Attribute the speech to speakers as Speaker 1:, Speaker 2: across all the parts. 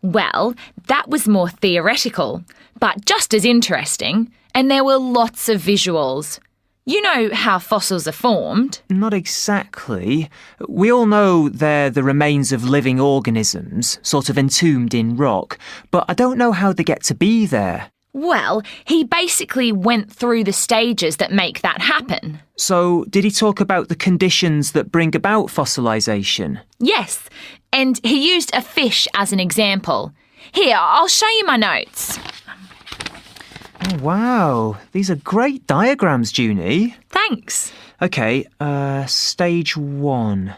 Speaker 1: Well, that was more theoretical, but just as interesting, and there were lots of visuals. You know how fossils are formed?
Speaker 2: Not exactly. We all know they're the remains of living organisms, sort of entombed in rock, but I don't know how they get to be there.
Speaker 1: Well, he basically went through the stages that make that happen.
Speaker 2: So, did he talk about the conditions that bring about fossilisation?
Speaker 1: Yes, and he used a fish as an example. Here, I'll show you my notes.
Speaker 2: Oh, wow. These are great diagrams, Junie.
Speaker 1: Thanks.
Speaker 2: OK, stage 1.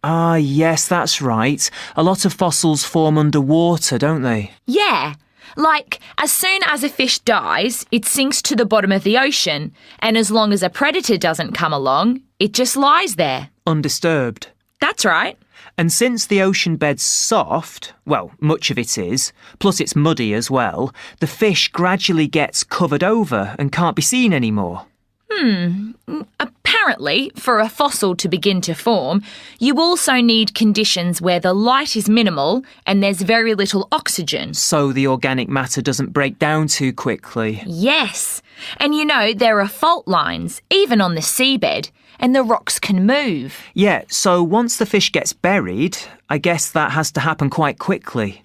Speaker 2: Ah, yes, that's right. A lot of fossils form underwater, don't they?
Speaker 1: Yeah. Like, as soon as a fish dies, it sinks to the bottom of the ocean, and as long as a predator doesn't come along, it just lies there.
Speaker 2: Undisturbed.
Speaker 1: That's right.
Speaker 2: And since the ocean bed's soft, well, much of it is, plus it's muddy as well, the fish gradually gets covered over and can't be seen anymore.
Speaker 1: Apparently, for a fossil to begin to form, you also need conditions where the light is minimal and there's very little oxygen.
Speaker 2: So the organic matter doesn't break down too quickly.
Speaker 1: Yes. And you know, there are fault lines, even on the seabed, and the rocks can move.
Speaker 2: Yeah, so once the fish gets buried, I guess that has to happen quite quickly.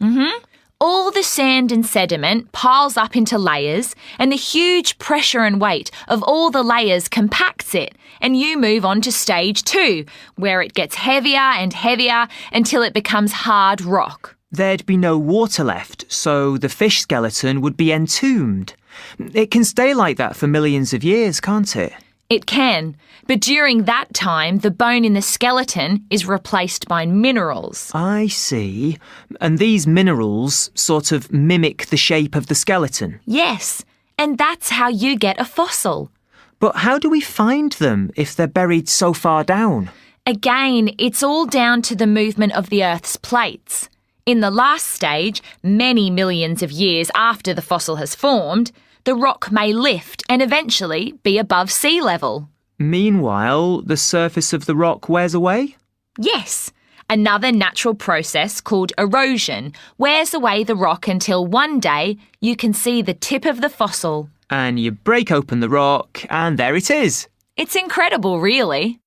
Speaker 1: All the sand and sediment piles up into layers, and the huge pressure and weight of all the layers compacts it, and you move on to stage 2, where it gets heavier and heavier until it becomes hard rock.
Speaker 2: There'd be no water left, so the fish skeleton would be entombed. It can stay like that for millions of years, can't it?
Speaker 1: It can, but during that time, the bone in the skeleton is replaced by minerals.
Speaker 2: I see. And these minerals sort of mimic the shape of the skeleton.
Speaker 1: Yes, and that's how you get a fossil.
Speaker 2: But how do we find them if they're buried so far down?
Speaker 1: Again, it's all down to the movement of the Earth's plates. In the last stage, many millions of years after the fossil has formed, the rock may lift and eventually be above sea level.
Speaker 2: Meanwhile, the surface of the rock wears away?
Speaker 1: Yes, another natural process called erosion wears away the rock until one day you can see the tip of the fossil.
Speaker 2: And you break open the rock, and there it is.
Speaker 1: It's incredible, really.